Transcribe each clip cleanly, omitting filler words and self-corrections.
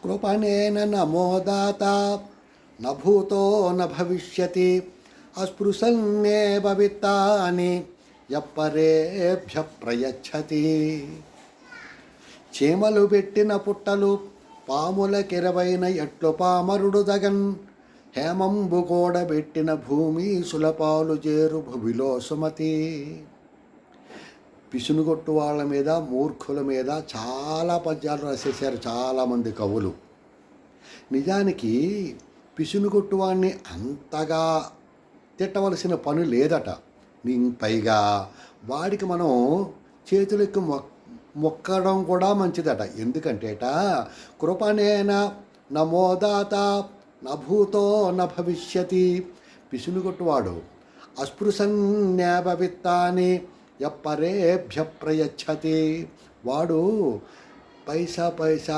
కృపణేన నమోదాత నభూతో నవిష్యతి అస్పృశన్నేవ విత్తాని యప్పరేభ్య ప్రయచ్చతి. చీమలు పెట్టిన పుట్టలు పాములకిరవైన ఎట్లు పామరుడు దగన్, హేమంబు కూడబెట్టిన భూమి సులపాలు చేరు భువిలో సుమతి. పిసునుగొట్టు వాళ్ళ మీద, మూర్ఖుల మీద చాలా పద్యాలు రాసేశారు చాలామంది కవులు. నిజానికి పిసునుగొట్టు వాడిని అంతగా తిట్టవలసిన పని లేదట. పైగా వాడికి మనం చేతులెక్కి మొక్కడం కూడా మంచిదట. ఎందుకంటేట కృపణేన నమోదాత నభూతో నవిష్యతి. పిసునుగొట్టువాడు అస్పృశన్నేవ విత్తాని యప్పరేభ్య ప్రయచ్చతి. వాడు పైసా పైసా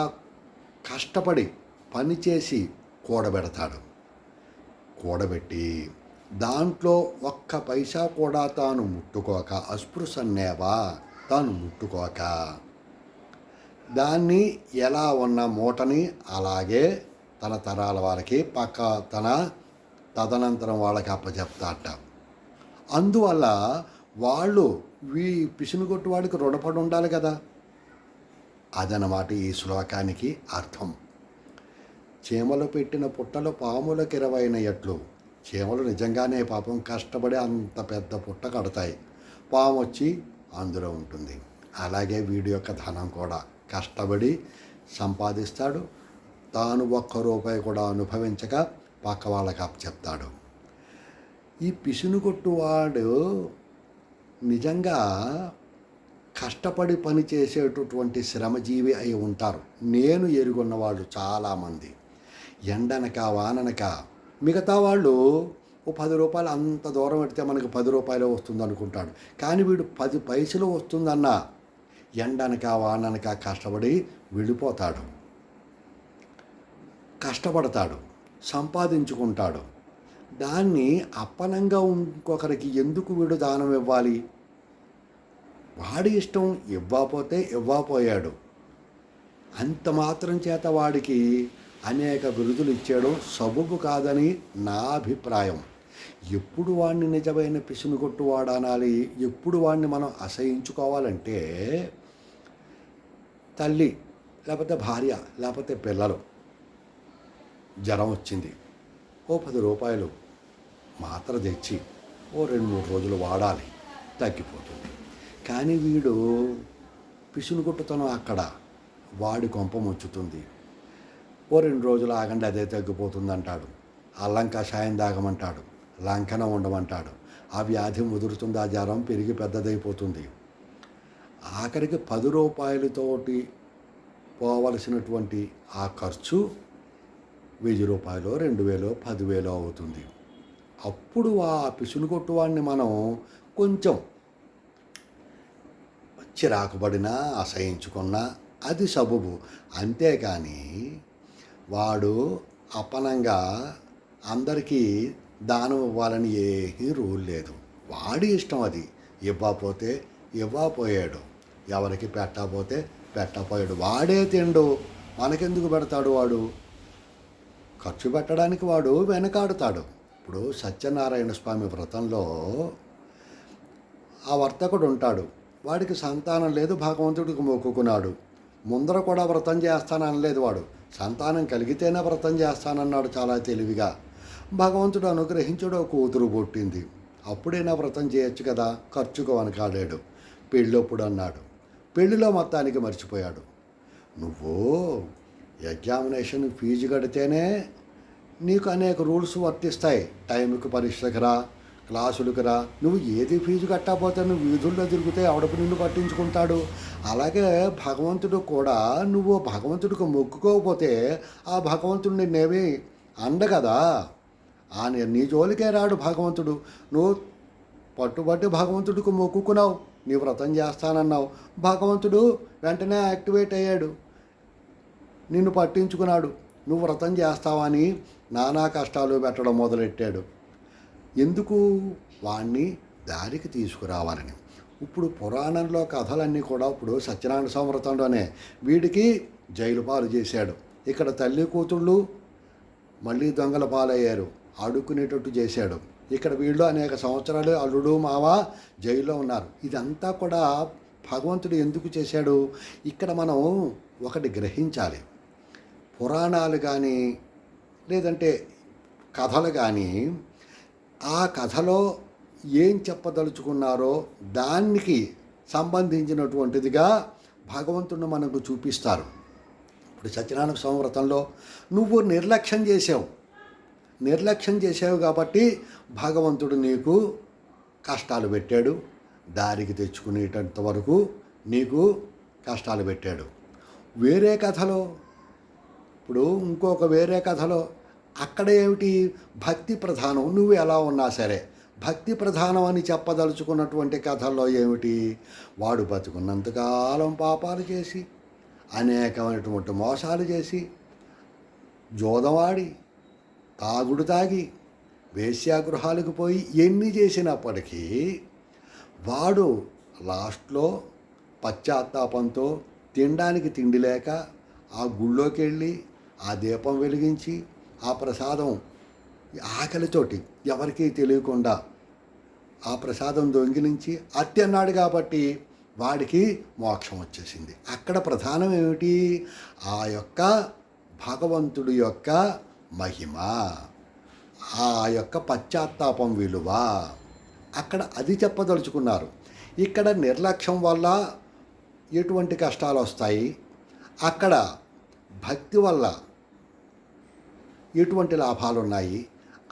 కష్టపడి పనిచేసి కూడబెట్టి దాంట్లో ఒక్క పైసా కూడా తాను ముట్టుకోక, అస్పృశన్నేవా తాను ముట్టుకోక, దాన్ని ఎలా ఉన్న మూటని అలాగే తన తరాల వాళ్ళకి తదనంతరం వాళ్ళకి అప్పచెప్తాట. అందువల్ల వాళ్ళు పిసునుగొట్టు వాడికి రుణపడి ఉండాలి కదా. అదనమాట ఈ శ్లోకానికి అర్థం. చీమలు పెట్టిన పుట్టలు పాములకు ఇరవైన ఎట్లు. చీమలు నిజంగానే పాపం కష్టపడి అంత పెద్ద పుట్ట కడతాయి, పాము వచ్చి అందులో ఉంటుంది. అలాగే వీడి యొక్క ధనం కూడా కష్టపడి సంపాదిస్తాడు, తాను ఒక్క రూపాయి కూడా అనుభవించక పక్క వాళ్ళకి అప్పచెప్తాడు. ఈ పిసునుగొట్టువాడు నిజంగా కష్టపడి పని చేసేటటువంటి శ్రమజీవి అయి ఉంటారు. నేను ఎరుగున్న వాళ్ళు చాలామంది ఎండనక వాననక. మిగతా వాళ్ళు ఓ 10 రూపాయలు అంత దూరం పెడితే మనకి 10 రూపాయలు వస్తుంది అనుకుంటాడు. కానీ వీడు 10 పైసలు వస్తుందన్న ఎండనక వాననక కష్టపడి వెళ్ళిపోతాడు, కష్టపడతాడు, సంపాదించుకుంటాడు. దాన్ని అప్పనంగా ఇంకొకరికి ఎందుకు వీడు దానం ఇవ్వాలి? వాడి ఇష్టం, ఇవ్వపోయాడు. అంత మాత్రం చేత వాడికి అనేక బిరుదులు ఇచ్చేయడం సబబు కాదని నా అభిప్రాయం. ఎప్పుడు వాడిని నిజమైన పిసునుగొట్టువాడు అనాలి, ఎప్పుడు వాడిని మనం అసహించుకోవాలంటే తల్లి లేకపోతే భార్య లేకపోతే పిల్లలు జ్వరం వచ్చింది, ఓ 10 రూపాయలు మాత్ర తెచ్చి ఓ 2-3 రోజులు వాడాలి, తగ్గిపోతుంది. కానీ వీడు పిసునుగొట్టుతనం అక్కడ వాడి కొంప ముంచుతుంది. ఓ 2 రోజులు ఆగండి అదే తగ్గిపోతుంది అంటాడు, అల్లం కషాయం తాగమంటాడు, లంకనం ఉండమంటాడు. ఆ వ్యాధి ముదురుతుంది, ఆ జ్వరం పెరిగి పెద్దదైపోతుంది. ఆఖరికి 10 రూపాయలతోటి పోవలసినటువంటి ఆ ఖర్చు 1000 రూపాయలు, 2000, 10,000 అవుతుంది. అప్పుడు ఆ పిసునుగొట్టువాడిని మనం కొంచెం చిరాకుపడినా అసహించుకున్నా అది సబబు. అంతేకాని వాడు అపనంగా అందరికీ దానం ఇవ్వాలని ఏ రూల్ లేదు. వాడి ఇష్టం అది. ఇవ్వపోయాడు, ఎవరికి పెట్టపోయాడు. వాడే తిండు, మనకెందుకు పెడతాడు? వాడు ఖర్చు పెట్టడానికి వాడు వెనకాడుతాడు. ఇప్పుడు సత్యనారాయణ స్వామి వ్రతంలో ఆ వర్తకుడు ఉంటాడు, వాడికి సంతానం లేదు, భగవంతుడికి మొక్కుకున్నాడు. ముందర కూడా వ్రతం చేస్తాననలేదు వాడు, సంతానం కలిగితేనే వ్రతం చేస్తానన్నాడు చాలా తెలివిగా. భగవంతుడు అనుగ్రహించుడు, కూతురు పుట్టింది. అప్పుడైనా వ్రతం చేయొచ్చు కదా, ఖర్చుకు వెనకాడాడు. పెళ్ళప్పుడు అన్నాడు, పెళ్ళిలో మొత్తానికి మర్చిపోయాడు. నువ్వు ఎగ్జామినేషన్ ఫీజు కడితేనే నీకు అనేక రూల్స్ వర్తిస్తాయి. టైంకి పరీక్షకు రా, క్లాసులకు రా. నువ్వు ఏది ఫీజు కట్టకపోతే నువ్వు వీధుల్లో తిరిగితే ఎవడపు నిన్ను పట్టించుకుంటాడు? అలాగే భగవంతుడు కూడా, నువ్వు భగవంతుడికి మొక్కుకోకపోతే ఆ భగవంతుడు నిన్నేమీ కదా. నీ జోలికే రాడు భగవంతుడు. నువ్వు పట్టుబట్టి భగవంతుడికి మొక్కుకున్నావు, నీ వ్రతం చేస్తానన్నావు, భగవంతుడు వెంటనే యాక్టివేట్ అయ్యాడు, నిన్ను పట్టించుకున్నాడు. నువ్వు వ్రతం చేస్తావని నానా కష్టాలు పెట్టడం మొదలెట్టాడు. ఎందుకు? వాణ్ణి దారికి తీసుకురావాలని. ఇప్పుడు పురాణంలో కథలన్నీ కూడా ఇప్పుడు సత్యనారాయణ స్వామి వ్రతంలోనే వీడికి జైలు పాలు చేశాడు, ఇక్కడ తల్లి కూతుళ్ళు మళ్ళీ దొంగల పాలయ్యారు, ఆడుకునేటట్టు చేశాడు. ఇక్కడ వీళ్ళు అనేక సంవత్సరాలు అల్లుడు మావ జైల్లో ఉన్నారు. ఇదంతా కూడా భగవంతుడు ఎందుకు చేశాడు? ఇక్కడ మనం ఒకటి గ్రహించాలి. పురాణాలు కానీ లేదంటే కథలు కానీ ఆ కథలో ఏం చెప్పదలుచుకున్నారో దానికి సంబంధించినటువంటిదిగా భగవంతుడిని మనకు చూపిస్తారు. ఇప్పుడు సత్యనారాయణ స్వామి వ్రతంలో నువ్వు నిర్లక్ష్యం చేసావు కాబట్టి భగవంతుడు నీకు కష్టాలు పెట్టాడు, దారికి తెచ్చుకునేటంత వరకు నీకు కష్టాలు పెట్టాడు. వేరే కథలో ఇప్పుడు ఇంకొక వేరే కథలో అక్కడ ఏమిటి? భక్తి ప్రధానం. నువ్వు ఎలా ఉన్నా సరే భక్తి ప్రధానం అని చెప్పదలుచుకున్నటువంటి కథల్లో ఏమిటి? వాడు బతుకున్నంతకాలం పాపాలు చేసి అనేకమైనటువంటి మోసాలు చేసి జోదవాడి తాగుడు తాగి వేశ్యాగృహాలకు పోయి ఎన్ని చేసినప్పటికీ వాడు లాస్ట్లో పశ్చాత్తాపంతో తినడానికి తిండి లేక ఆ గుళ్ళోకి వెళ్ళి ఆ దీపం వెలిగించి ఆ ప్రసాదం ఆకలితోటి ఎవరికీ తెలియకుండా ఆ ప్రసాదం దొంగిలించి అన్నాడు కాబట్టి వాడికి మోక్షం వచ్చేసింది. అక్కడ ప్రధానం ఏమిటి? ఆ యొక్క భగవంతుడి యొక్క మహిమ, ఆ యొక్క పశ్చాత్తాపం విలువ, అక్కడ అది చెప్పదలుచుకున్నారు. ఇక్కడ నిర్లక్ష్యం వల్ల ఎటువంటి కష్టాలు వస్తాయి, అక్కడ భక్తి వల్ల ఎటువంటి లాభాలు ఉన్నాయి,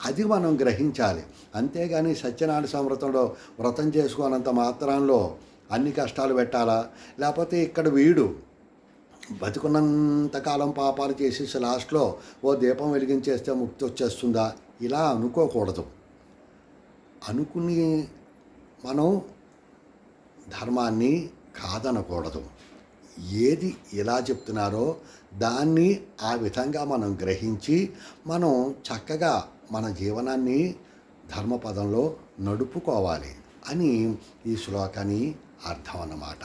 అది మనం గ్రహించాలి. అంతేగాని సత్యనారాయణ స్వామి వ్రతంలో వ్రతం చేసుకోనంత మాత్రంలో అన్ని కష్టాలు పెట్టాలా? లేకపోతే ఇక్కడ వీడు బతుకున్నంతకాలం పాపాలు చేసేసి లాస్ట్లో ఓ దీపం వెలిగించేస్తే ముక్తి వచ్చేస్తుందా? ఇలా అనుకోకూడదు. అనుకుని మనం ధర్మాన్ని కాదనకూడదు. ఏది ఎలా చెప్తున్నారో దాన్ని ఆ విధంగా మనం గ్రహించి మనం చక్కగా మన జీవనాన్ని ధర్మపదంలో నడుపుకోవాలి అని ఈ శ్లోకాన్ని అర్థం అన్నమాట.